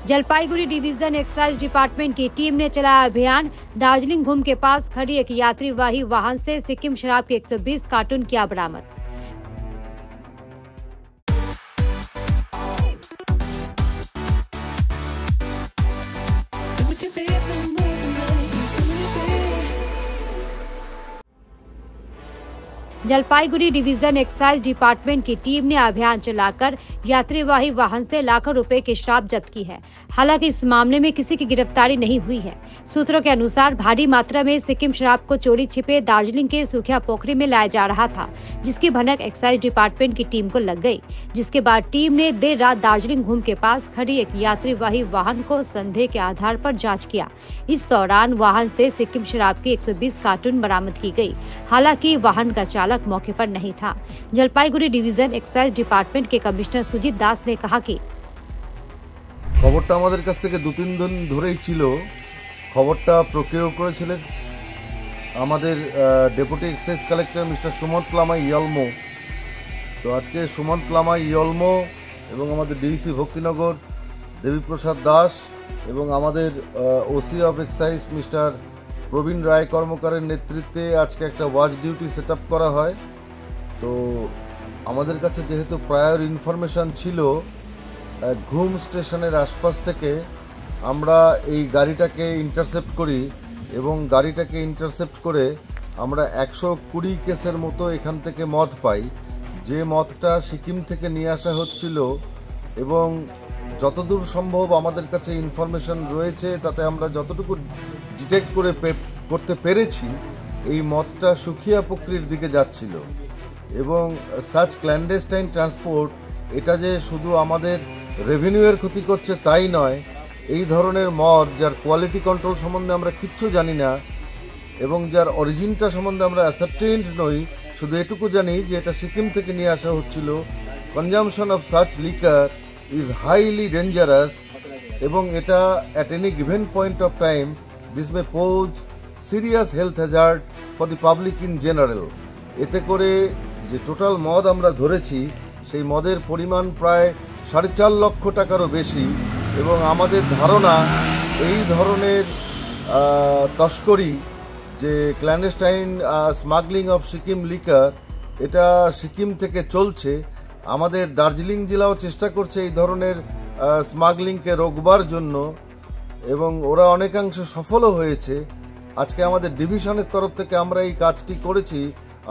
Jalpaiguri division excise department की team ने चलाया अभियान। दार्जिलिंग घूम के पास खड़ी एक यात्रीवाही वाहन से सिक्किम शराब के 120 कार्टून किया बरामद। जलपाईगुड़ी डिवीजन एक्साइज डिपार्टमेंट की टीम ने अभियान चलाकर यात्रीवाही वाहन से लाखों रुपए की शराब जब्त की है। हालांकि इस मामले में किसी की गिरफ्तारी नहीं हुई है। सूत्रों के अनुसार भारी मात्रा में सिक्किम शराब को चोरी छिपे दार्जिलिंग के सुखिया पोखरी में लाया जा रहा था, जिसकी भनक एक्साइज डिपार्टमेंट की टीम को लग गई। जिसके बाद टीम ने देर रात दार्जिलिंग घूम के पास खड़ी एक यात्रीवाही वाहन को संदेह के आधार पर जाँच किया। इस दौरान वाहन से सिक्किम शराब की 120 कार्टून बरामद की गयी। हालांकि वाहन का चालक मौके पर नहीं था। जलपाईगुड़ी डिवीजन एक्साइज डिपार्टमेंट के कमिश्नर सुजीत दास ने कहा कि খবরটা আমাদের কাছ থেকে 2-3 দিন ধরেই ছিল। খবরটা প্রক্রিয়া করেছিলেন আমাদের deputy excise collector mister Sumanta Lamai Yolmo. তো আজকে সুমন্ত লামাই ইয়লমো এবং আমাদের ডিসি ভক্তিনগর দেবীপ্রসাদ দাস এবং আমাদের ওসি অফ এক্সাইজ মিস্টার প্রবীণ রায় কর্মকারের নেতৃত্বে আজকে একটা ওয়াচ ডিউটি সেট আপ করা হয়। তো আমাদের কাছে যেহেতু প্রায়র ইনফরমেশান ছিল ঘুম স্টেশনের আশপাশ থেকে, আমরা এই গাড়িটাকে ইন্টারসেপ্ট করি এবং গাড়িটাকে ইন্টারসেপ্ট করে আমরা 120 কেসের মতো এখান থেকে মদ পাই, যে মদটা সিকিম থেকে নিয়ে আসা হচ্ছিল। এবং যতদূর সম্ভব আমাদের কাছে ইনফরমেশন রয়েছে তাতে আমরা যতটুকু ডিটেক্ট করতে পেরেছি এই মদটা সুখিয়া পুকুরির দিকে যাচ্ছিল। এবং সাচ ক্ল্যান্ডেস্টাইন ট্রান্সপোর্ট এটা যে শুধু আমাদের রেভিনিউয়ের ক্ষতি করছে তাই নয়, এই ধরনের মদ যার কোয়ালিটি কন্ট্রোল সম্বন্ধে আমরা কিচ্ছু জানি না এবং যার অরিজিনটা সম্বন্ধে আমরা অ্যাসেপ্টেন্ট নই, শুধু এটুকু জানি যে এটা সিকিম থেকে নিয়ে আসা হচ্ছিল। Consumption of such liquor is highly dangerous এবং এটা at any given point of time this may pose serious health hazard for the public in general। এতে করে যে টোটাল মদ আমরা ধরেছি সেই মদের পরিমাণ প্রায় 4.5 লক্ষ টাকারও বেশি এবং আমাদের ধারণা এই ধরনের তস্করি যে clandestine smuggling of Sikkim liquor এটা সিকিম থেকে চলছে। আমাদের দার্জিলিং জেলাও চেষ্টা করছে এই ধরনের স্মাগলিংকে রোকবার জন্য এবং ওরা অনেকাংশে সফলও হয়েছে। আজকে আমাদের ডিভিশনের তরফ থেকে আমরা এই কাজটি করেছি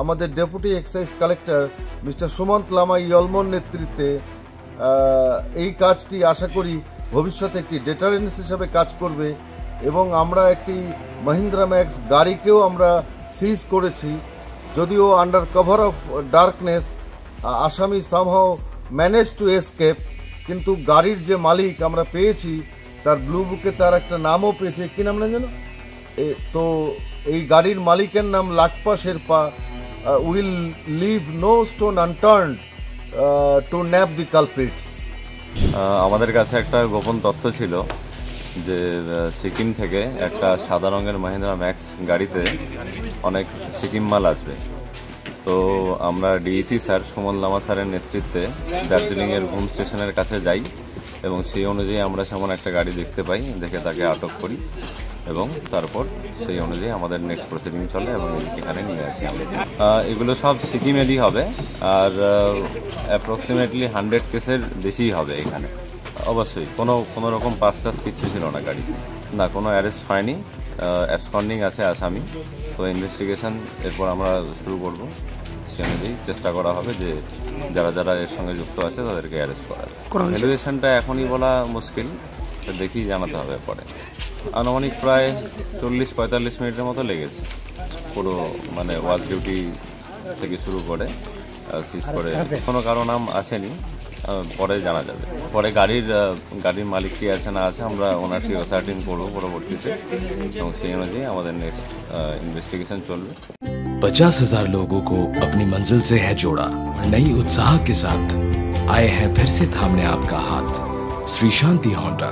আমাদের deputy excise collector mister Sumanta Lamai ইয়লমোর নেতৃত্বে। এই কাজটি আশা করি ভবিষ্যতে একটি ডেটারেন্স হিসাবে কাজ করবে এবং আমরা একটি মহিন্দ্রা ম্যাক্স গাড়িকেও আমরা সিজ করেছি। যদিও আন্ডার কভার অফ ডার্কনেস আসামি সামহাও ম্যানেজ টু এসকেপ, কিন্তু গাড়ির যে মালিক আমরা পেয়েছি তার ব্লু বুকে তার একটা নামও পেয়েছে। কি নাম না জানো? তো এই গাড়ির মালিকের নাম Lakpa Sherpa. Will leave no stone unturned to nab the culprits. আমাদের কাছে একটা গোপন তথ্য ছিল যে সিকিম থেকে একটা সাদা রঙের মহিন্দ্রা ম্যাক্স গাড়িতে অনেক সিকিম মাল আসবে। তো আমরা ডিএসি স্যার সুমন লামা স্যারের নেতৃত্বে দার্জিলিংয়ের ঘুম স্টেশনের কাছে যাই এবং সেই অনুযায়ী আমরা সেমন একটা গাড়ি দেখতে পাই, দেখে তাকে আটক করি এবং তারপর সেই অনুযায়ী আমাদের নেক্সট প্রসিডিং চলে এবং এখানে নিয়ে আসি। এগুলো সব সিকিমেরই হবে আর অ্যাপ্রক্সিমেটলি 100 কেসের বেশিই হবে এখানে। অবশ্যই কোনো রকম পাস টাস কিচ্ছু ছিল না গাড়িতে, না কোনো অ্যারেস্ট হয়নি। অ্যাবসকন্ডিং আছে আসামি। তো ইনভেস্টিগেশন এরপর আমরা শুরু করব, সে অনুযায়ী চেষ্টা করা হবে যে যারা যারা এর সঙ্গে যুক্ত আছে তাদেরকে অ্যারেস্ট করার। ভ্যালুয়েশনটা এখনই বলা মুশকিল, দেখি জানাতে হবে পরে। আনুমানিক প্রায় 40-45 মিনিটের মতো লেগেছে পুরো মানে ওয়াচ ডিউটি থেকে শুরু করে সিজ করে। কোনো কারো নাম আসেনি, পরে জানা যাবে। পরে গাড়ির মালিক কি আছে না আছে আমরা ওনারশিপ অ্যাসার্টিন করবো পরবর্তীতে এবং সেই অনুযায়ী আমাদের নেক্সট ইনভেস্টিগেশন চলবে। 50,000 लोगों को अपनी मंजिल से है जोड़ा और नई उत्साह के साथ आए हैं फिर से थामने आपका हाथ। श्री शांति होंडा।